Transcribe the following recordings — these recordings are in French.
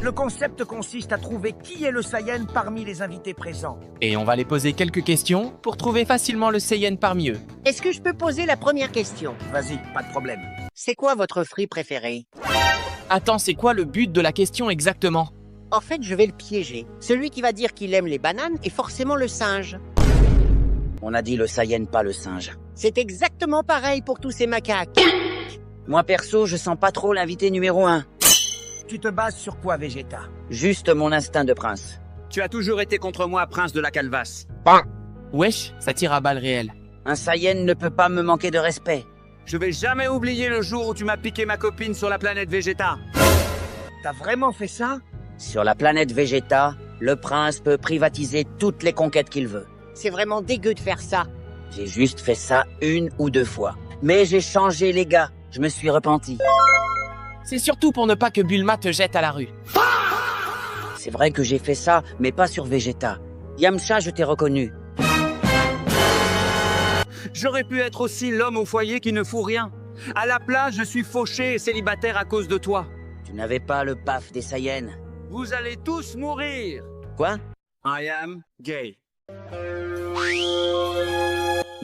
Le concept consiste à trouver qui est le Saiyan parmi les invités présents. Et on va les poser quelques questions pour trouver facilement le Saiyan parmi eux. Est-ce que je peux poser la première question? Vas-y, pas de problème. C'est quoi votre fruit préféré? Attends, c'est quoi le but de la question exactement? En fait, je vais le piéger. Celui qui va dire qu'il aime les bananes est forcément le singe. On a dit le Saiyan, pas le singe. C'est exactement pareil pour tous ces macaques. Moi perso, je sens pas trop l'invité numéro 1. Tu te bases sur quoi, Vegeta? Juste mon instinct de prince. Tu as toujours été contre moi, prince de la Calvasse. Wesh, ça tire à balles réelles. Un Saiyan ne peut pas me manquer de respect. Je vais jamais oublier le jour où tu m'as piqué ma copine sur la planète Vegeta. T'as vraiment fait ça? Sur la planète Vegeta, le prince peut privatiser toutes les conquêtes qu'il veut. C'est vraiment dégueu de faire ça. J'ai juste fait ça 1 ou 2 fois. Mais j'ai changé les gars, je me suis repenti. C'est surtout pour ne pas que Bulma te jette à la rue. C'est vrai que j'ai fait ça, mais pas sur Vegeta. Yamcha, je t'ai reconnu. J'aurais pu être aussi l'homme au foyer qui ne fout rien. À la place, je suis fauché et célibataire à cause de toi. Tu n'avais pas le paf des Saiyans. Vous allez tous mourir. Quoi? I am gay.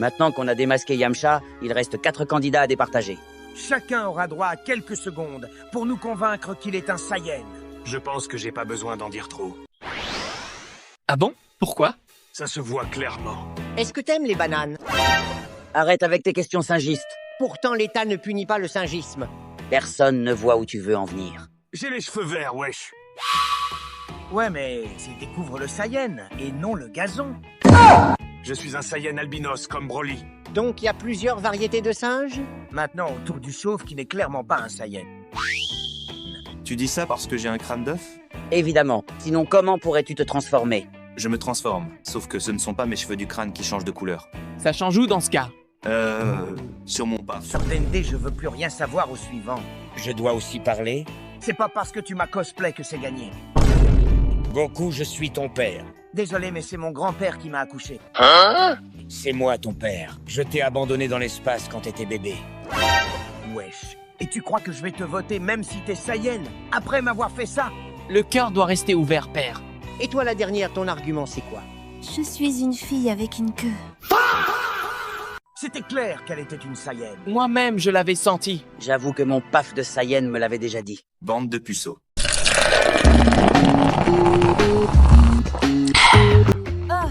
Maintenant qu'on a démasqué Yamcha, il reste 4 candidats à départager. Chacun aura droit à quelques secondes pour nous convaincre qu'il est un Saiyan. Je pense que j'ai pas besoin d'en dire trop. Ah bon? Pourquoi? Ça se voit clairement. Est-ce que t'aimes les bananes? Arrête avec tes questions singistes. Pourtant, l'État ne punit pas le singisme. Personne ne voit où tu veux en venir. J'ai les cheveux verts, wesh. Ouais, mais c'est découvre le Saiyan et non le gazon. Je suis un Saiyan albinos comme Broly. Donc, il y a plusieurs variétés de singes? Maintenant, autour du chauve qui n'est clairement pas un Saiyan. Tu dis ça parce que j'ai un crâne d'œuf? Évidemment. Sinon, comment pourrais-tu te transformer? Je me transforme, sauf que ce ne sont pas mes cheveux du crâne qui changent de couleur. Ça change où dans ce cas? Sur mon paf. Sur TNT, je veux plus rien savoir au suivant. Je dois aussi parler. C'est pas parce que tu m'as cosplay que c'est gagné. Goku, je suis ton père. Désolé, mais c'est mon grand-père qui m'a accouché. C'est moi ton père. Je t'ai abandonné dans l'espace quand t'étais bébé. Wesh. Et tu crois que je vais te voter même si t'es Saiyan, après m'avoir fait ça? Le cœur doit rester ouvert, père. Et toi, la dernière, ton argument, c'est quoi? Je suis une fille avec une queue. C'était clair qu'elle était une Saiyan. Moi-même, je l'avais senti. J'avoue que mon paf de Saiyan me l'avait déjà dit. Bande de puceaux. Oh,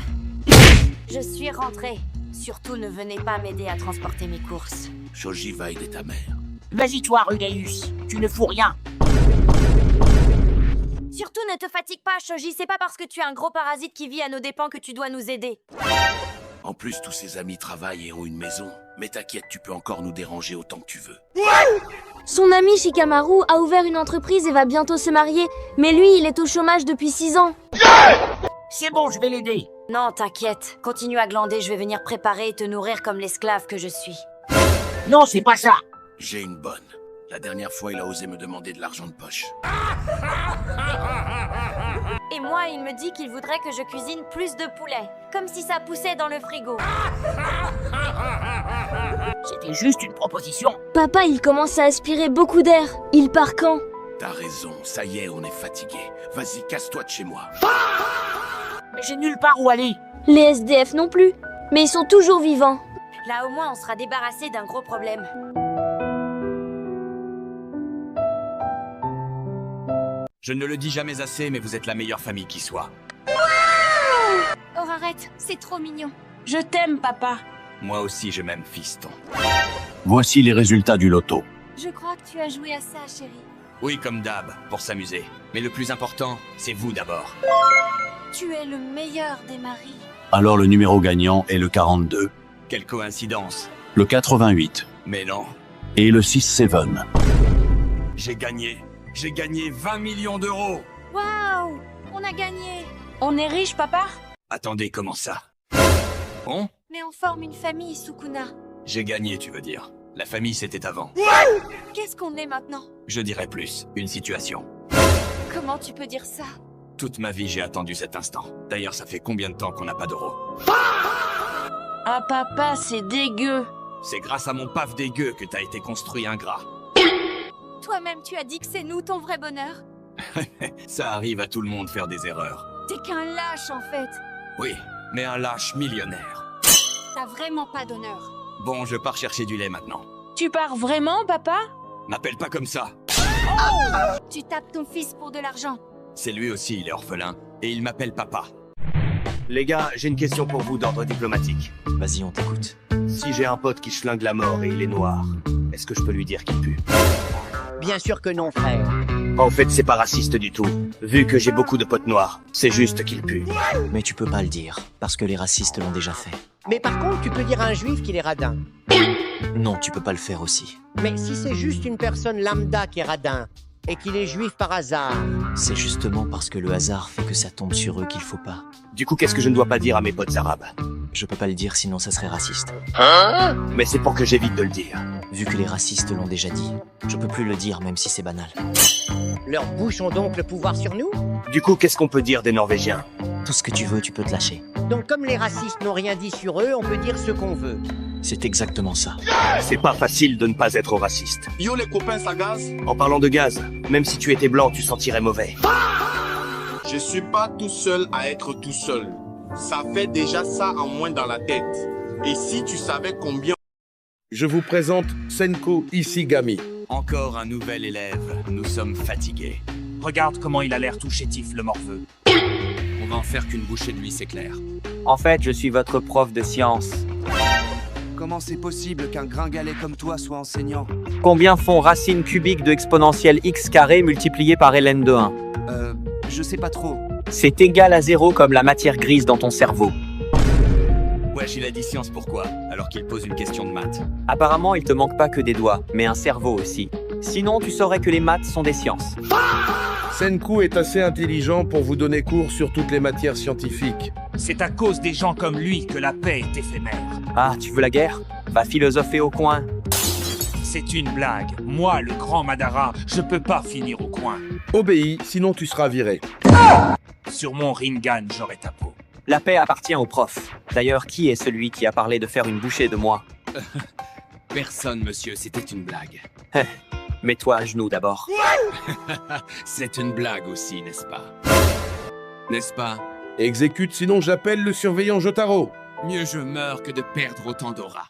je suis rentrée. Surtout, ne venez pas m'aider à transporter mes courses. Shoji va aider ta mère. Vas-y, toi, Rudeus. Tu ne fous rien. Surtout, ne te fatigue pas, Shoji. C'est pas parce que tu es un gros parasite qui vit à nos dépens que tu dois nous aider. En plus, tous ses amis travaillent et ont une maison. Mais t'inquiète, tu peux encore nous déranger autant que tu veux. Son ami Shikamaru a ouvert une entreprise et va bientôt se marier. Mais lui, il est au chômage depuis 6 ans. C'est bon, je vais l'aider. Non, t'inquiète. Continue à glander, je vais venir préparer et te nourrir comme l'esclave que je suis. Non, c'est pas ça. J'ai une bonne. La dernière fois, il a osé me demander de l'argent de poche. Et moi, il me dit qu'il voudrait que je cuisine plus de poulet. Comme si ça poussait dans le frigo. C'était juste une proposition. Papa, il commence à aspirer beaucoup d'air. Il part quand? T'as raison, ça y est, on est fatigué. Vas-y, casse-toi de chez moi. Mais j'ai nulle part où aller. Les SDF non plus. Mais ils sont toujours vivants. Là, au moins, on sera débarrassé d'un gros problème. Je ne le dis jamais assez, mais vous êtes la meilleure famille qui soit. Oh, arrête, c'est trop mignon. Je t'aime, papa. Moi aussi, je m'aime, fiston. Voici les résultats du loto. Je crois que tu as joué à ça, chérie. Oui, comme d'hab, pour s'amuser. Mais le plus important, c'est vous d'abord. Tu es le meilleur des maris. Alors le numéro gagnant est le 42, Quelle coïncidence. le 88 Mais non, et le 6-7. j'ai gagné. J'ai gagné 20 millions d'euros. Waouh, on a gagné. On est riche, papa? Attendez, comment ça? Bon, Mais on forme une famille, Sukuna. j'ai gagné, tu veux dire. La famille, c'était avant. Qu'est-ce qu'on est maintenant? Je dirais plus, une situation. Comment tu peux dire ça? Toute ma vie, j'ai attendu cet instant. D'ailleurs, ça fait combien de temps qu'on n'a pas d'euros? Ah, papa, c'est dégueu. C'est grâce à mon paf dégueu que t'as été construit ingrat. Toi-même, tu as dit que c'est nous ton vrai bonheur. Ça arrive à tout le monde faire des erreurs. T'es qu'un lâche en fait. Oui, mais un lâche millionnaire. T'as vraiment pas d'honneur. Bon, je pars chercher du lait maintenant. Tu pars vraiment, papa? M'appelle pas comme ça. Tu tapes ton fils pour de l'argent. C'est lui aussi, il est orphelin. Et il m'appelle papa. Les gars, j'ai une question pour vous d'ordre diplomatique. Vas-y, on t'écoute. Si j'ai un pote qui schlingue la mort et il est noir, est-ce que je peux lui dire qu'il pue? Bien sûr que non, frère. En fait, c'est pas raciste du tout. Vu que j'ai beaucoup de potes noirs, c'est juste qu'il pue. Mais tu peux pas le dire, parce que les racistes l'ont déjà fait. Mais par contre, tu peux dire à un juif qu'il est radin. Non, tu peux pas le faire aussi. Mais si c'est juste une personne lambda qui est radin, et qu'il est juif par hasard... C'est justement parce que le hasard fait que ça tombe sur eux qu'il faut pas. Du coup, qu'est-ce que je ne dois pas dire à mes potes arabes? Je peux pas le dire sinon ça serait raciste. Mais c'est pour que j'évite de le dire. Vu que les racistes l'ont déjà dit, je peux plus le dire même si c'est banal. Leurs bouches ont donc le pouvoir sur nous? Du coup, qu'est-ce qu'on peut dire des Norvégiens? Tout ce que tu veux, tu peux te lâcher. Donc comme les racistes n'ont rien dit sur eux, on peut dire ce qu'on veut. C'est exactement ça. C'est pas facile de ne pas être raciste. Yo les copains, ça gaz? En parlant de gaz, même si tu étais blanc, tu sentirais mauvais. Je suis pas tout seul à être tout seul. Ça fait déjà ça en moins dans la tête. Et si tu savais combien... Je vous présente Senko Isigami. Encore un nouvel élève. Nous sommes fatigués. Regarde comment il a l'air tout chétif, le morveux. On va en faire qu'une bouchée de lui, c'est clair. En fait, je suis votre prof de sciences. Comment c'est possible qu'un gringalet comme toi soit enseignant? Combien font racine cubique de exponentielle x carré multiplié par ln de 1? Je sais pas trop. C'est égal à 0 comme la matière grise dans ton cerveau. Wesh, il a dit science pourquoi? Alors qu'il pose une question de maths. Apparemment, il te manque pas que des doigts, mais un cerveau aussi. Sinon, tu saurais que les maths sont des sciences. Senku est assez intelligent pour vous donner cours sur toutes les matières scientifiques. C'est à cause des gens comme lui que la paix est éphémère. Ah, tu veux la guerre? Va philosopher au coin. C'est une blague. Moi, le grand Madara, je peux pas finir au coin. Obéis, sinon tu seras viré. Sur mon Rinnegan, j'aurai ta peau. La paix appartient au prof. D'ailleurs, qui est celui qui a parlé de faire une bouchée de moi? Personne, monsieur, c'était une blague. Mets-toi à genoux d'abord. C'est une blague aussi, n'est-ce pas? N'est-ce pas? Exécute, sinon j'appelle le surveillant Jotaro. Mieux je meurs que de perdre autant d'aura.